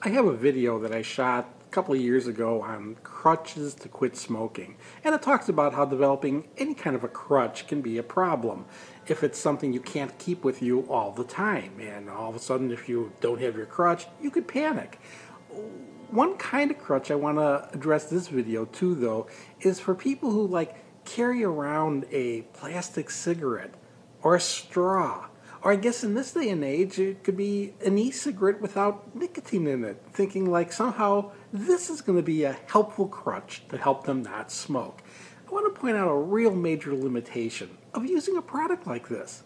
I have a video that I shot a couple of years ago on crutches to quit smoking. And it talks about how developing any kind of a crutch can be a problem if it's something you can't keep with you all the time. And all of a sudden, if you don't have your crutch, you could panic. One kind of crutch I want to address this video too, though, is for people who carry around a plastic cigarette or a straw. Or I guess in this day and age, it could be an e-cigarette without nicotine in it, thinking somehow this is going to be a helpful crutch to help them not smoke. I want to point out a real major limitation of using a product like this.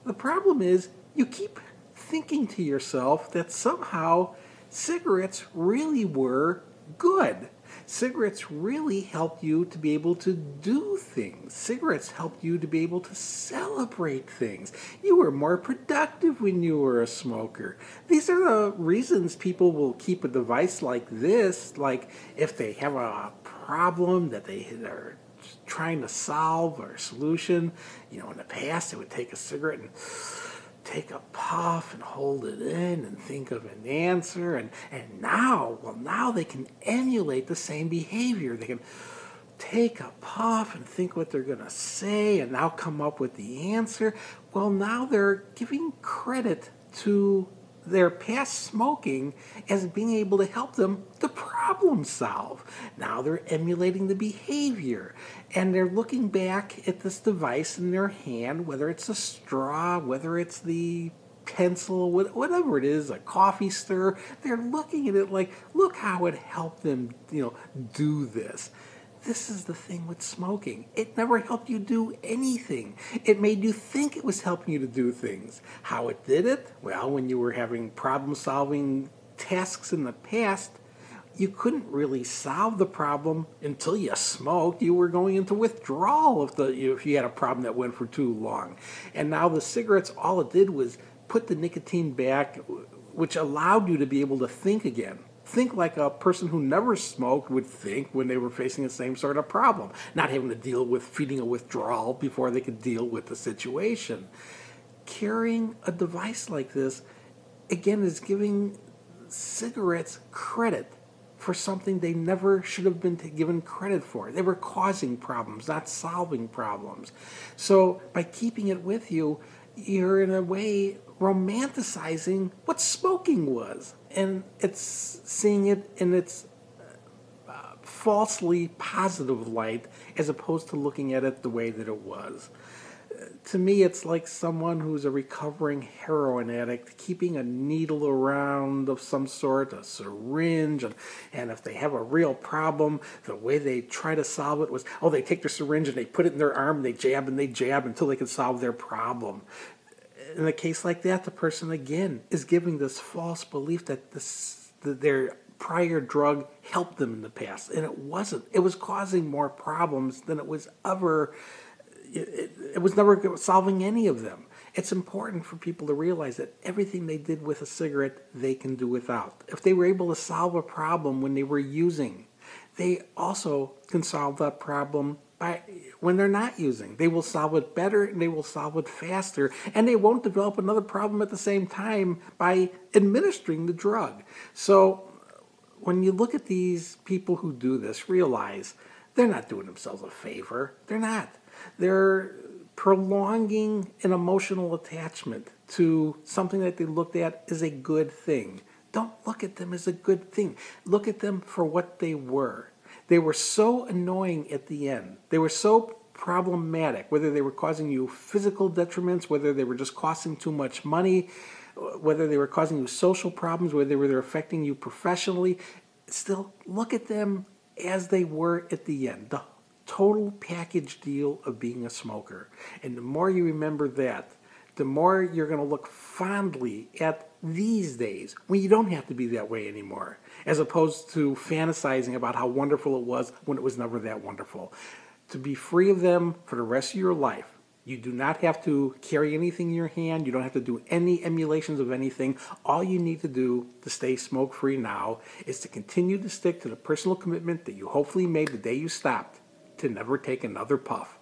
The problem is you keep thinking to yourself that somehow cigarettes really were good. Cigarettes really helped you to be able to do things. Cigarettes helped you to be able to celebrate things. You were more productive when you were a smoker. These are the reasons people will keep a device like this, like if they have a problem that they are trying to solve or a solution. In the past, they would take a cigarette and take a puff and hold it in and think of an answer, and now they can emulate the same behavior. They can take a puff and think what they're going to say and now come up with the answer. Well, now they're giving credit to their past smoking as being able to help them to problem solve. Now they're emulating the behavior, and they're looking back at this device in their hand, whether it's a straw, whether it's the pencil, whatever it is, a coffee stir. They're looking at it like, look how it helped them, do this. This is the thing with smoking. It never helped you do anything. It made you think it was helping you to do things. How it did it? Well, when you were having problem-solving tasks in the past, you couldn't really solve the problem until you smoked. You were going into withdrawal if you had a problem that went for too long. And now the cigarettes, all it did was put the nicotine back, which allowed you to be able to think again. Think like a person who never smoked would think when they were facing the same sort of problem, not having to deal with feeding a withdrawal before they could deal with the situation. Carrying a device like this, again, is giving cigarettes credit for something they never should have been given credit for. They were causing problems, not solving problems. So by keeping it with you, you're in a way romanticizing what smoking was. And it's seeing it in its falsely positive light as opposed to looking at it the way that it was. To me, it's like someone who's a recovering heroin addict keeping a needle around of some sort, a syringe, and if they have a real problem, the way they try to solve it was, they take their syringe and they put it in their arm and they jab until they can solve their problem. In a case like that, the person, again, is giving this false belief that their prior drug helped them in the past, and it wasn't. It was causing more problems than it was ever. It was never solving any of them. It's important for people to realize that everything they did with a cigarette, they can do without. If they were able to solve a problem when they were using, they also can solve that problem when they're not using. They will solve it better, and they will solve it faster, and they won't develop another problem at the same time by administering the drug. So when you look at these people who do this, realize they're not doing themselves a favor. They're not. They're prolonging an emotional attachment to something that they looked at as a good thing. Don't look at them as a good thing. Look at them for what they were. They were so annoying at the end. They were so problematic, whether they were causing you physical detriments, whether they were just costing too much money, whether they were causing you social problems, whether they were affecting you professionally. Still, look at them as they were at the end, the total package deal of being a smoker. And the more you remember that, the more you're going to look fondly at these days when you don't have to be that way anymore, as opposed to fantasizing about how wonderful it was when it was never that wonderful. To be free of them for the rest of your life, you do not have to carry anything in your hand. You don't have to do any emulations of anything. All you need to do to stay smoke-free now is to continue to stick to the personal commitment that you hopefully made the day you stopped, to never take another puff.